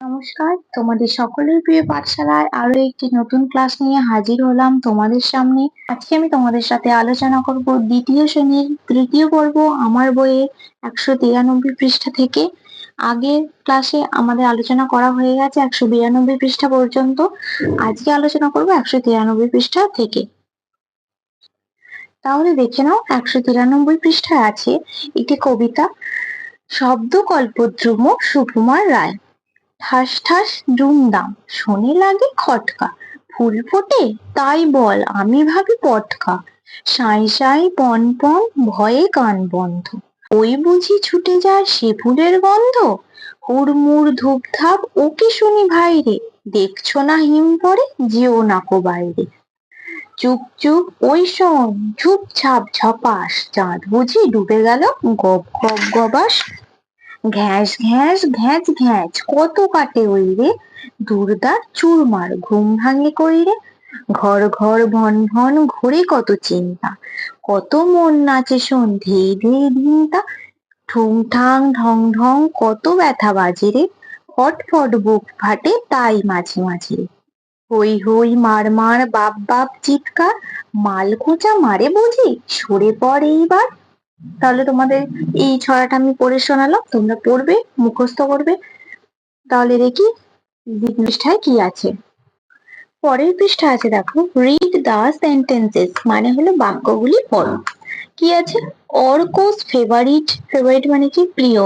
নমস্কার, তোমাদের সকলের প্রিয় পাঠশালায় আরো একটি নতুন ক্লাস নিয়ে হাজির হলাম তোমাদের সামনে। আজকে আমি তোমাদের সাথে আলোচনা করব দ্বিতীয় শ্রেণীর তৃতীয় পর্ব আমার বইয়ের 193 পৃষ্ঠা থেকে। আগের ক্লাসে আমাদের আলোচনা করা হয়ে গেছে 192 পৃষ্ঠা পর্যন্ত। আজকে আলোচনা করব 193 পৃষ্ঠা থেকে। তাহলে দেখে নাও, 193 পৃষ্ঠায় আছে একটি কবিতা, শব্দকল্পদ্রুম সুকুমার রায়। ঠাস ঠাস দুমদাম শোনে লাগে খটকা, ফুল ফোটে তাই বল আমি ভাবি পটকা, সাঁই সাঁই পন পন ভয়ে কান বন্ধ, ওই বুঝি ছুটে যায় সে ফুলের গন্ধ, হুড়মুড় ধূপধাপ ও কি শুনি ভাইরে, দেখছো না হিম পড়ে যেও নাকো বাইরে, চুপ চুপ ওই শোন ঝুপ ঝাপ ঝপাস, চাঁদ বুঝি ডুবে গেল গব গব গবাস, ঘ্যাস ঘ্যাস ঘ্যাচ ঘ্যাচ কত কাটে ওই রে, দুর্দার চুরমার ঘুম ভাঙে কই রে, ঘর ঘর ভন ভন ঘুরে কত চিন্তা, কত মন নাচে শোন ধেই ধেই ধিনতা, ঠুং ঠাং ঢং ঢং কত ব্যথা বাজে রে, ফট ফট বুক ফাটে তাই মাঝে মাঝে রে, হই হই মার মার বাপ বাপ চিৎকার, মাল খোঁচা মারে বুঝি সরে পড় এইবার। তাহলে তোমাদের এই ছড়াটা আমি পড়ে শোনালাম, তোমরা পড়বে, মুখস্থ করবে। তাহলে দেখি পৃষ্ঠায় কি আছে। পরের পৃষ্ঠা আছে, দেখো, রিড দা সেন্টেন্সেস মানে হলো বাক্যগুলি পড়ো। কি আছে? অর্কস ফেভারিট, ফেভারিট মানে কি? প্রিয়।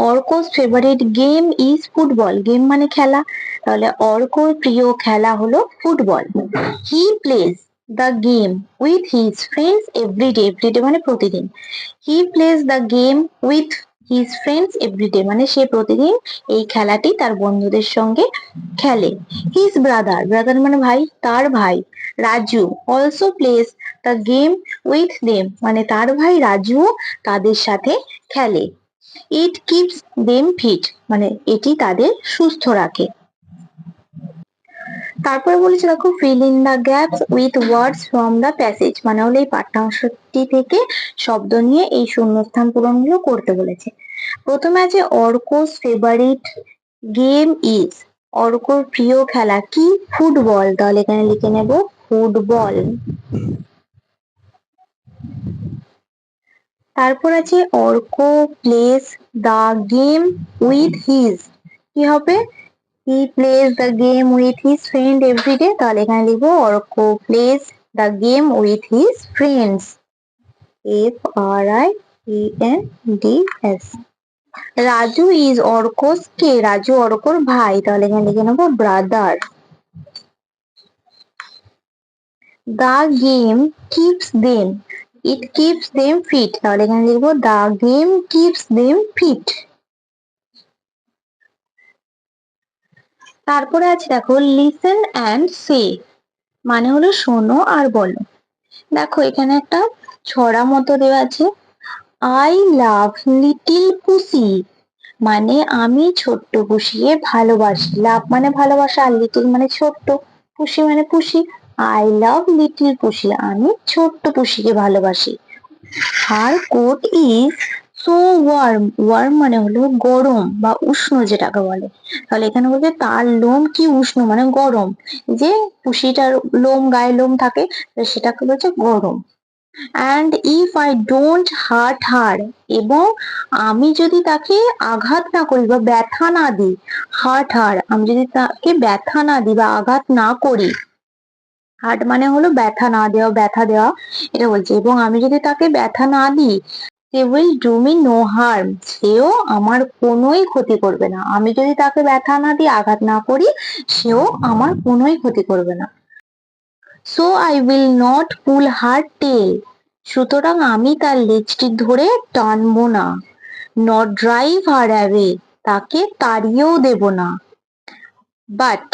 Arka's favourite game is football, game মানে খেলা, তাহলে অর্কর প্রিয় খেলা হলো football. He plays the game with his friends everyday, everyday মানে প্রতিদিন। He plays the game with his friends everyday মানে সে প্রতিদিন এই খেলাটি তার বন্ধুদের সঙ্গে খেলে। হিজ ব্রাদার, ব্রাদার মানে ভাই, তার ভাই Raju also plays the game with them মানে তার ভাই রাজু তাদের সাথে খেলে। ইট কিপস দেম ফিট মানে এটি তাদের সুস্থ রাখে। তারপরে বলেছে, দেখো, fill in the gaps with words from the passage মানে হলো এই পাঠ্যাংশটি থেকে শব্দ নিয়ে এই শূন্যস্থান পূরণগুলো করতে বলেছে। প্রথমে আছে অর্কস ফেভারিট গেম ইজ, অর্কর প্রিয় খেলা কি? ফুটবল, তাহলে এখানে লিখে নেব ফুটবল। তারপর আছে Arka plays the game with his, কি হবে? He plays the game with his friend everyday, তাহলে এখানে লিখবো Arka plays the game with his friends, FRIENDS। Raju is Arka's কে? রাজু অর্কর ভাই, তাহলে এখানে লিখে নেবো brother. The game keeps them, it keeps them fit, তাহলে এখানে লিখবো the game keeps them fit. তারপরে আছে, দেখো, লিসেন অ্যান্ড সে মানে হলো শোনো আর বলো। দেখো এখানে একটা ছড়া মতো দেওয়া আছে, আই লাভ লিটিল পুসি মানে আমি ছোট্ট পুষিকে ভালোবাসি। লাভ মানে ভালোবাসা, আর লিটিল মানে ছোট্ট, পুষি মানে পুষি। আই লাভ লিটিল পুষি আমি ছোট্ট পুষিকে ভালোবাসি। Her coat is so warm, warm মানে হলো গরম বা উষ্ণ যেটাকে বলে, তাহলে এখানে বলছে তার লোম কি উষ্ণ মানে গরম, যে পুষিটার লোম গায়ে লোম থাকে সেটাকে বলছে গরম। And if I don't hurt her এবং আমি যদি তাকে আঘাত না করি বা ব্যথা না দিই, হার্ট হার আমি যদি তাকে ব্যথা না দিই বা আঘাত না করি, হার্ট মানে হলো ব্যথা না দেওয়া, ব্যথা দেওয়া এটা বলছে, এবং আমি যদি তাকে ব্যথা না দিই, সে will do me no harm সেও আমার কোনোই ক্ষতি করবে না। আমি যদি তাকে ব্যথা না দিই, আঘাত না করি, সেও আমার কোনোই ক্ষতি করবে না। So I will not pull her tail সুতরাং আমি তার লেজটি ধরে টানবো না। নট ড্রাইভ হার অ্যাওয়ে তাকে তাড়িয়েও দেব না। But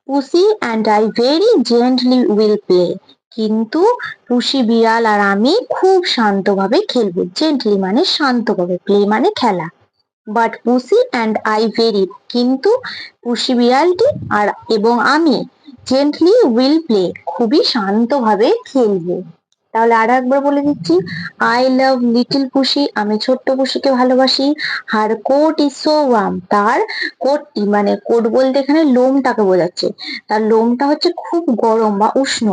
pussy and I very gently will play কিন্তু পুষি বিড়াল আর আমি খুব শান্তভাবে খেলবো। জেন্টলি মানে শান্তভাবে, প্লে মানে খেলা। But pussy and I very কিন্তু পুষি বিড়ালটি আর এবং আমি জেন্টলি উইল প্লে খুবই শান্তভাবে খেলবো। তাহলে আরো একবার বলে দিচ্ছি, আই লাভ লিটল পুষি, আমি ছোট্ট পুষিকে ভালোবাসি। Her coat is so worm, তার কোটটি মানে কোট বলতে এখানে লোমটাকে বোঝাচ্ছে, তার লোমটা হচ্ছে খুব গরম বা উষ্ণ।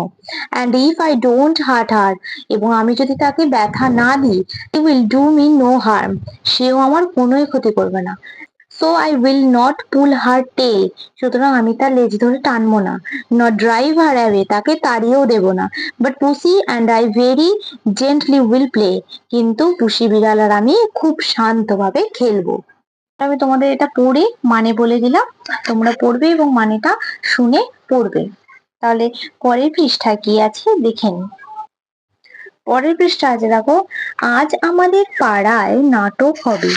And if I don't hurt her, এবং আমি যদি তাকে ব্যথা না দিই, he will do me no harm, সেও আমার কোনোই ক্ষতি করবে না। So I will not pull her tail, সুতরাং আমি তার লেজ ধরে টানবো না। নট ড্রাইভ হার অ্যাওয়ে, তাকে তাড়িয়েও দেব না। But pussy and I very gently will play, কিন্তু পুষি বিড়াল আর আমি খুব শান্তভাবে খেলবো। আমি তোমাদের এটা পড়ে মানে বলে দিলাম, তোমরা পড়বে এবং মানেটা শুনে পড়বে। তাহলে পরের পৃষ্ঠায় কি আছে দেখে নিই। পরের পৃষ্ঠা আছে দেখো, আজ আমাদের পাড়ায় নাটক হবে,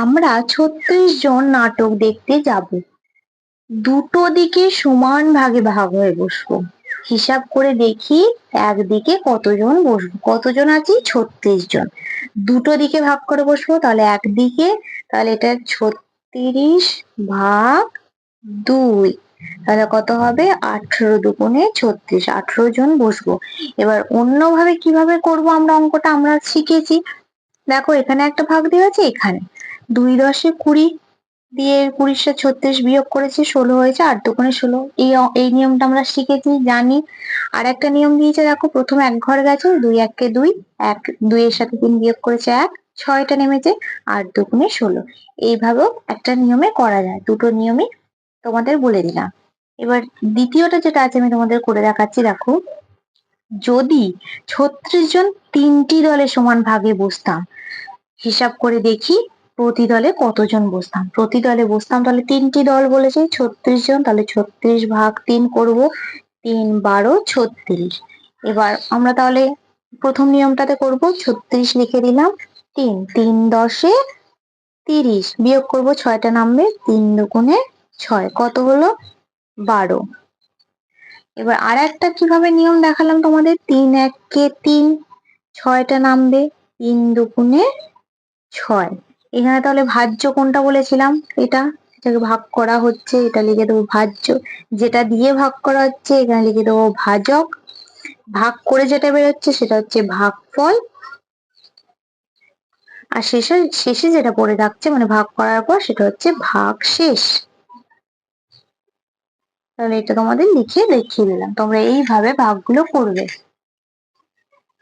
আমরা 36 জন নাটক দেখতে যাব। দুটো দিকে সমান ভাগে ভাগ হয়ে বসবো। হিসাব করে দেখি একদিকে কতজন বসবো, কতজন আছি 36 জন। দুটো দিকে ভাগ করে বসবো, তাহলে একদিকে, তাহলে এটা 36 ভাগ 2, তাহলে কত হবে 18 দুগুণে 36, 18 জন বসবো। এবার অন্যভাবে কিভাবে করব আমরা অঙ্কটা আমরা শিখেছি। দেখো এখানে একটা ভাগ দেওয়া আছে, এখানে 2 10 20 দিয়ে 20 36 বিয়োগ করেছি 16 হয়েছে, 8 দুগুণে 16। এই নিয়মটা আমরা শিখেছি জানি। আর একটা নিয়ম দিয়েছে দেখো, প্রথম এক ঘর গেছে, 2 1 2, 1 2 এর সাথে 3 বিয়োগ করেছে 1, 6টা নেমেছে, 8 দুগুণে 16। এইভাবেও একটা নিয়মে করা যায়, দুটো নিয়মই তোমাদের বলে দিলাম। এবার দ্বিতীয়টা যেটা আছে আমি তোমাদের করে দেখাচ্ছি দেখো, যদি 36 জন 3টি দলে সমান ভাগে বসতাম, হিসাব করে দেখি প্রতি দলে কতজন বসতাম। প্রতি দলে বসতাম, তাহলে 3টি দল বলেছে 36 জন, তাহলে 36 ভাগ 3 করব, 3 12 36। এবার আমরা তাহলে প্রথম নিয়মটাতে করব, 36 লিখে দিলাম, 3 3 10 30 বিয়োগ করব, 6টা নামবে, 3 দুগুণে 6, কত হলো 12। এবার আর একটা কিভাবে নিয়ম দেখালাম তোমাদের, 3 1 3, 6টা নামবে, 3 দুগুণে 6। এখানে তাহলে ভাজ্য কোনটা বলেছিলাম, এটাকে ভাগ করা হচ্ছে, এটা লিখে দেবো ভাজ্য। যেটা দিয়ে ভাগ করা হচ্ছে এখানে লিখে দেবো ভাজক। ভাগ করে যেটা বেরোচ্ছে সেটা হচ্ছে ভাগফল। আর শেষে শেষে যেটা পড়ে থাকছে মানে ভাগ করার পর সেটা হচ্ছে ভাগশেষ। তাহলে এটা তোমাদের লিখে দেখিয়ে দিলাম, তোমরা এইভাবে ভাগগুলো করবে।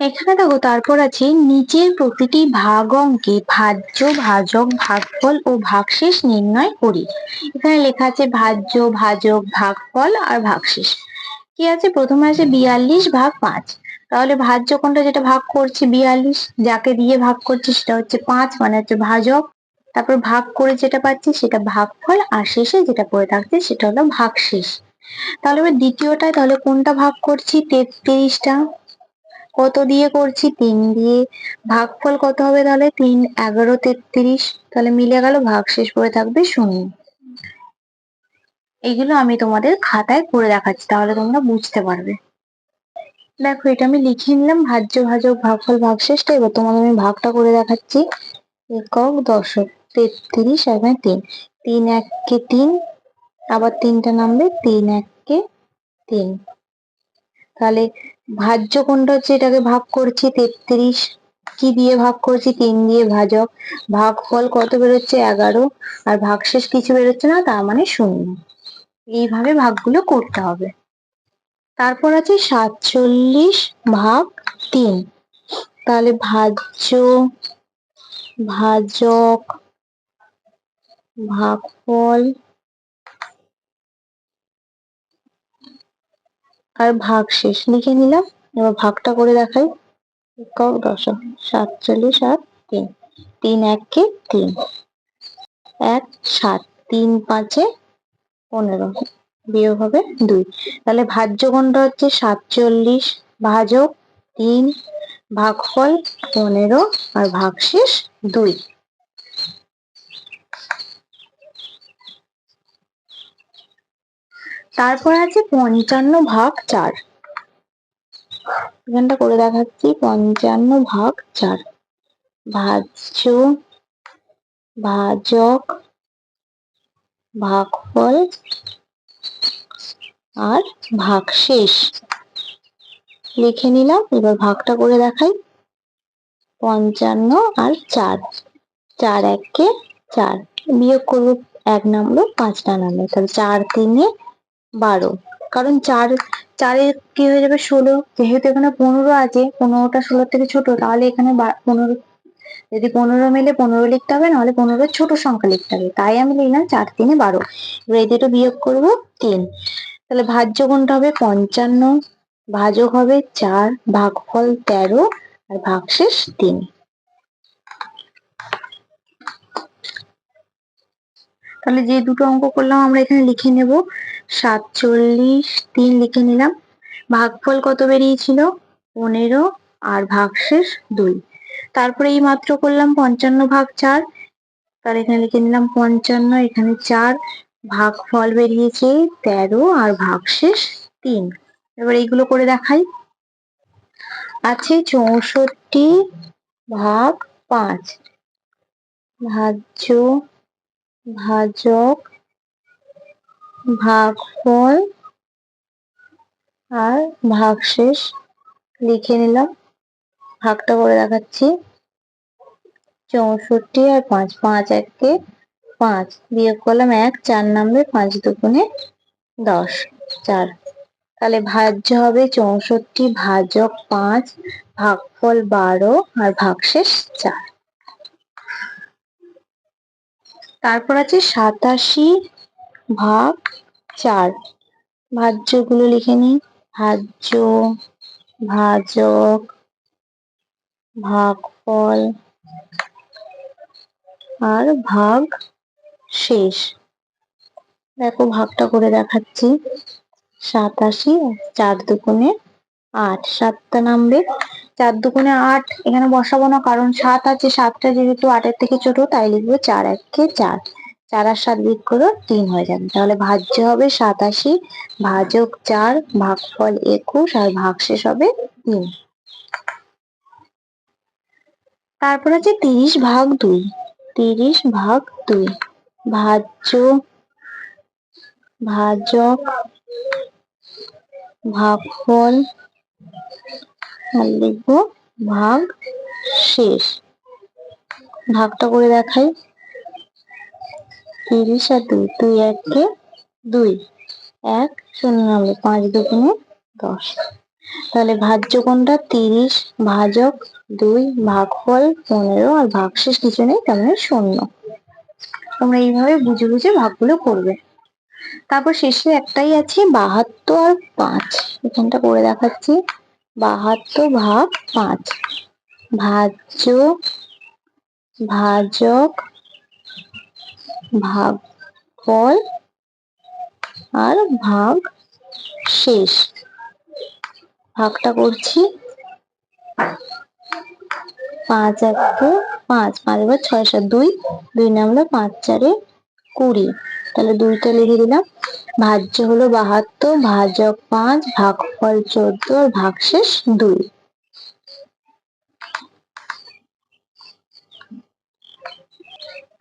এখানে দেখো তারপর আছে, নিচের প্রতিটি ভাগ অঙ্কে ভাজ্য, ভাজক, ভাগফল ও ভাগশেষ নির্ণয় করি। এখানে লেখা আছে ভাজ্য, ভাজক, ভাগফল আর ভাগশেষ। কি আছে, প্রথমে আছে 42 ভাগ 5, তাহলে ভাজ্য কোনটা, যেটা ভাগ করছি 42, যাকে দিয়ে ভাগ করছি সেটা হচ্ছে 5 মানে হচ্ছে ভাজক। তারপর ভাগ করে যেটা পাচ্ছি সেটা ভাগফল, আর শেষে যেটা পড়ে থাকছে সেটা হলো ভাগশেষ। তাহলে এবার দ্বিতীয়টায় তাহলে কোনটা ভাগ করছি, 33টা, কত দিয়ে করছি 3 দিয়ে। ভাগফল কত হবে, তাহলে 3 11 33, তাহলে মিলে গেল, ভাগশেষ পড়ে থাকবে 0। এগুলো আমি তোমাদের খাতায় করে দেখাচ্ছি, তাহলে তোমরা বুঝতে পারবে। দেখো এটা আমি লিখে নিলাম, ভাজ্য, ভাজক, ভাগফল, ভাগশেষটা। এবার তোমাদের আমি ভাগটা করে দেখাচ্ছি, একক দশক 33 আর 3, 3 1 3, আবার 3টা নামবে, 3 1 3। তাহলে ভাজ্য কোনটা হচ্ছে, এটাকে ভাগ করছি 33, কি দিয়ে ভাগ করছি 3 দিয়ে, ভাজক। ভাগফল কত বেরোচ্ছে 11, আর ভাগশেষ কিছু বেরোচ্ছে না, তার মানে 0। এইভাবে ভাগগুলো করতে হবে। তারপর আছে 47 ভাগ 3, তাহলে ভাজ্য, ভাজক, ভাগফল আর ভাগশেষ লিখে নিলাম। এবার ভাগটা করে দেখাই, একক দশক 47 আর 3, 3 1 3, 1 7, 3 5 15, বিয়োগ হবে 2। তাহলে ভাজ্য কোনটা হচ্ছে 47, ভাজক 3, ভাগফল 15 আর ভাগশেষ 2। তারপর আছে 55 ভাগ 4, এখানটা করে দেখাচ্ছি, 55 ভাগ 4, ভাজ্য, ভাজক, ভাগফল আর ভাগশেষ। লিখে নিলাম। এবার ভাগটা করে দেখাই। 55 আর 4, 4 একে 4, বিয়োগ করবো 1 নামলো 5 নামলো, তাহলে 4 3 12। কারণ 4 কি হয়ে যাবে 16, যেহেতু এখানে 15 আছে, 15টা 16 থেকে ছোট, তাহলে এখানে 15, যদি 15 মেলে 15 লিখতে হবে, নাহলে 15 ছোট সংখ্যা লিখতে হবে, তাই আমি লিখলাম 4 3 12। এবার এই দুটো বিয়োগ করবো 3, তাহলে ভাজ্য কোনটা হবে 55, ভাজক হবে 4, ভাগফল 13 আর ভাগশেষ 3। তাহলে যে দুটো অঙ্ক করলাম আমরা এখানে লিখে নেব। 47 3 লিখে নিলাম। ভাগফল কত বেরিয়েছিল 15 আর ভাগশেষ 2। তারপরে এই মাত্র করলাম 55 ভাগ 4, তাহলে এখানে লিখে নিলাম 55, এখানে 4, ভাগফল বেরিয়েছে 13 আর ভাগশেষ 3। এবার এইগুলো করে দেখাই। আছে 64 ভাগ 5, ভাজ্য, ভাজক, ভাগফল আর ভাগশেষ লিখে নিলাম। ভাগটা করে দেখাচ্ছি। 64 আর 5, 5 একে 5, বিয়োগ করলাম 1, 4 নামবে 5 দুগুণে 10, 4। তাহলে ভাজ্য হবে 64 ভাজক 5, ভাগফল 12 আর ভাগশেষ 4। তারপর আছে 87 ভাগ 4, ভাজ্যগুলো লিখে নিই। ভাজ্য, ভাজক, ভাগফল আর ভাগ শেষ। দেখো ভাগটা করে দেখাচ্ছি। 87, 4 দুগুণে 8, 7টা নামবে, 4 দুগুণে 8 এখানে বসাবো না, কারণ 7 আছে, 7টা যেহেতু 8-এর থেকে ছোট, তাই লিখবো 4 একে 4, 4 আর 7 বিয়োগ করো 3 হয়ে যাবে। তাহলে ভাজ্য হবে 87, ভাজক 4, ভাগফল 21 আর ভাগশেষ হবে 3। তারপর আছে 30 ভাগ 2, 30 ভাগ 2, ভাজ্য, ভাজক, ভাগফল আর লিখবো ভাগ শেষ। ভাগটা করে দেখাই। 30 আর 2, 2 একে 2, 1 শূন্য নামবে 5 দুগুণে 10। তাহলে ভাজ্য কোনটা 30, ভাজক 2, ভাগফল 15 আর ভাগশেষ কিছু নেই, তার মানে শূন্য। তোমরা এইভাবে বুঝে বুঝে ভাগগুলো করবে। তারপর শেষে একটাই আছে 72 আর 5, এখানটা করে দেখাচ্ছি। 72 ভাগ 5, ভাজ্য, ভাজক, ভাগফল আর ভাগ শেষ। ভাগটা করছি। 5 একে 5, 5 এবার 6 7, 2, 2 নামলো 5 4 20, তাহলে 2টা লিখে দিলাম। ভাজ্য হলো 72, ভাজক 5, ভাগফল 14 আর ভাগশেষ 2।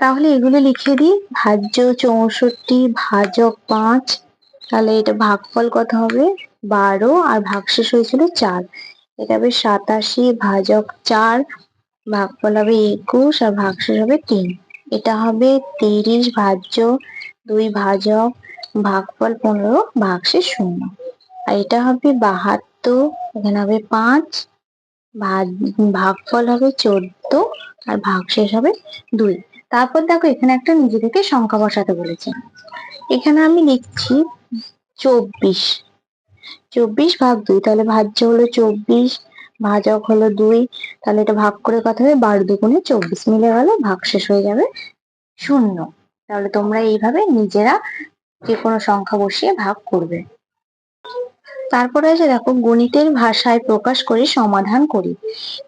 তাহলে এগুলো লিখে দিই। ভাজ্য 64, ভাজক 5, তাহলে এটা ভাগফল কত হবে 12 আর ভাগশেষ হয়েছিল 4, এটা হবে 87, ভাজক 4, ভাগফল হবে 21 আর ভাগশেষ হবে 3। এটা হবে 30 ভাজ্য, 2 ভাজক, ভাগফল 15, ভাগশেষ 0। আর এটা হবে 72, এখানে হবে 5, ভাগফল হবে 14 আর ভাগশেষ হবে 2। তারপর দেখো এখানে একটা নিজে থেকে সংখ্যা বসাতে বলেছে। এখানে আমি লিখছি 24, 24 ভাগ 2, তাহলে ভাজ্য হলো 24, ভাজক হলো 2, তাহলে এটা ভাগ করে কত হবে 12 দুগুণে 24 মিলে গেল, ভাগশেষ হয়ে যাবে 0। তাহলে তোমরা এইভাবে নিজেরা যে কোনো সংখ্যা বসিয়ে ভাগ করবে। তারপরে আছে দেখো গণিতের ভাষায় প্রকাশ করে সমাধান করি।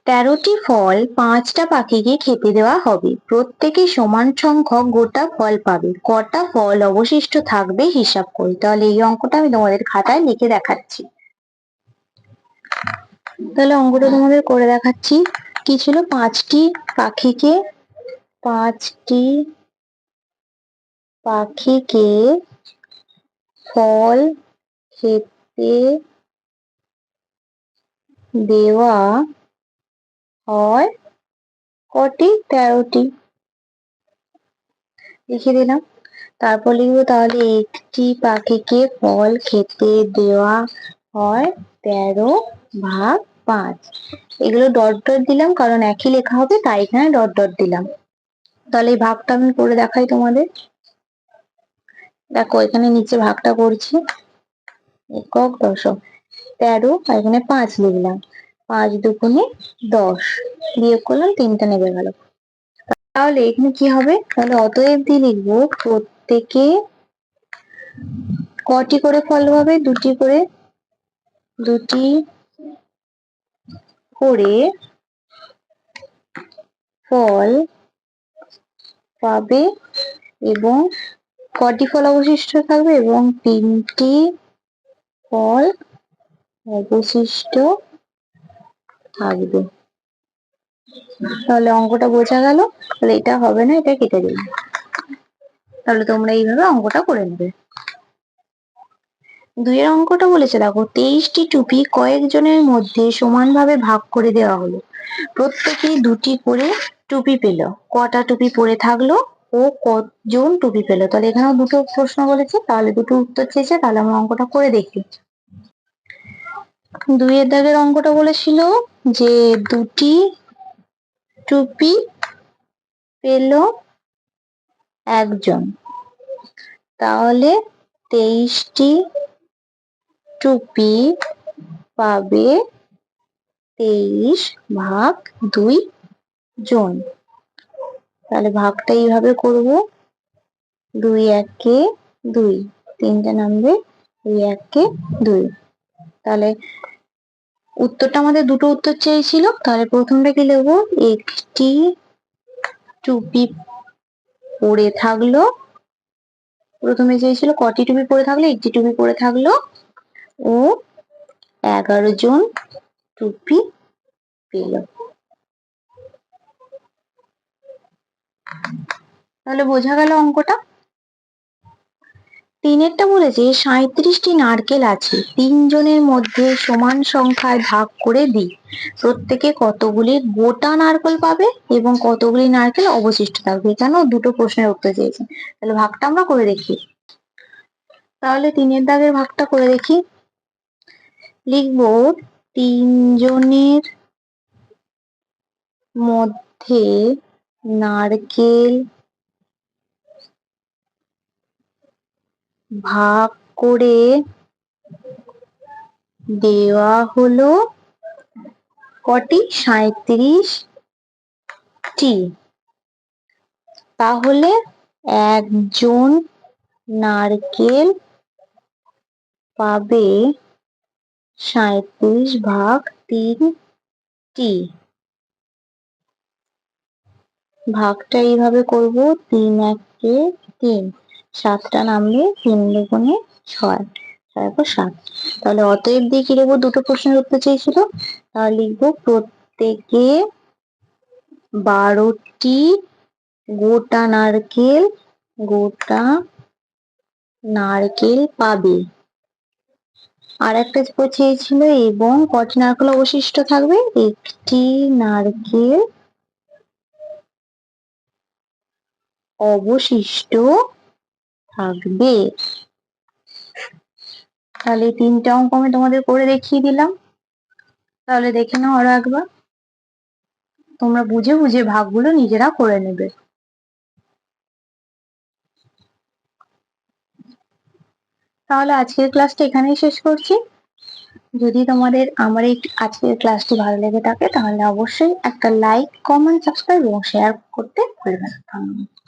13টি ফল 5টা পাখিকে খেতে দেওয়া হবে, প্রত্যেকে সমান সংখ্যক গোটা ফল পাবে, কটা ফল অবশিষ্ট থাকবে হিসাব করি। তাহলে এই অঙ্কটা আমি তোমাদের খাতায় লিখে দেখাচ্ছি। তাহলে অঙ্কটা তোমাদের করে দেখাচ্ছি। কি ছিল 5টি পাখিকে, 5টি পাখিকে ফল খেতে দেওয়া হয় কটি? 13টি। লিখে দিলাম। তারপর লিখবো তাহলে একটি পাখিকে ফল খেতে দেওয়া হয় 13/5। এগুলো ডট ডট দিলাম কারণ একই লেখা হবে, তাই এখানে ডট ডট দিলাম। তাহলে এই ভাগটা আমি করে দেখাই তোমাদের। দেখো এখানে নিচে ভাগটা করছি, একক দশক 13 আর এখানে 5 লিখলাম। 5 দুগুণে 10, বিয়োগ করলাম 3টা নেমে গেল। তাহলে এখানে কি হবে? তাহলে অতএব দিয়ে লিখবো প্রত্যেকে কটি করে ফল পাবে? 2টি করে। 2টি করে ফল পাবে এবং কটি ফল অবশিষ্ট থাকবে? এবং 3টি ফল অবশিষ্ট থাকবে। তাহলে অঙ্কটা বোঝা গেল। তাহলে এটা হবে না, এটা কেটে দিলাম। তাহলে তোমরা এইভাবে অঙ্কটা করে নেবে। 2 অঙ্কটা বলেছে দেখো, 23টি টুপি কয়েকজনের মধ্যে সমানভাবে ভাগ করে দেওয়া হলো। প্রত্যেকেই 2টি করে টুপি পেল। কটা টুপি পরে থাকলো ও কতজন টুপি পেল? তাহলে এখানেও দুটো প্রশ্ন বলেছে, তাহলে দুটো উত্তর চেয়েছে। তাহলে আমরা অঙ্কটা করে দেখি। 2 দাগের অঙ্কটা বলেছিল যে 2টি টুপি পেল একজন, তাহলে 23টি টুপি পাবে 23/2 জন। তাহলে ভাগটা এইভাবে করব, 2 একে 2, 3টা নামবে 2 একে 2। তাহলে উত্তরটা আমাদের দুটো উত্তর চেয়েছিল। তাহলে প্রথমটা কি লিখবো? একটি টুপি পরে থাকলো। প্রথমে চেয়েছিল কটি টুপি পরে থাকলো? একটি টুপি পরে থাকলো ও 11 জন টুপি পেল। তাহলে বোঝা গেল অঙ্কটা। 3এরটা বলেছে 37টি নারকেল আছে, 3 জনের মধ্যে সমান সংখ্যায় ভাগ করে দিই। প্রত্যেকে কতগুলি গোটা নারকেল পাবে এবং কতগুলি নারকেল অবশিষ্ট থাকবে? এখানেও দুটো প্রশ্নের উত্তর চেয়েছে। তাহলে ভাগটা আমরা করে দেখি। তাহলে 3এর দাগের ভাগটা করে দেখি। লিখবো 3 জনের মধ্যে নারকেল ভাগ করে দেওয়া হলো কটি? 37টি। তাহলে একজন নারকেল পাবে 37/3টি। ভাগটা এইভাবে করব, 3 একে 3, 7টা নামলে 3 দুগুণে 6, 6 তাহলে অতএব দিয়ে কি লিখবো? দুটো প্রশ্নের উত্তর চেয়েছিল। তাহলে লিখবো প্রত্যেকে 12টি গোটা নারকেল পাবে। আর একটা চেয়েছিল এবং কটি নারকেল অবশিষ্ট থাকবে? একটি নারকেল অবশিষ্ট থাকবে। তাহলে 3টা অঙ্ক আমি তোমাদের করে দেখিয়ে দিলাম। তাহলে দেখে নাও আরো একবার। তোমরা বুঝে বুঝে ভাগগুলো নিজেরা করে নেবে। তাহলে আজকের ক্লাসটা এখানেই শেষ করছি। যদি তোমাদের আমার এই আজকের ক্লাসটি ভালো লেগে থাকে তাহলে অবশ্যই একটা লাইক, কমেন্ট, সাবস্ক্রাইব এবং শেয়ার করতে ভুলবেন না। ধন্যবাদ।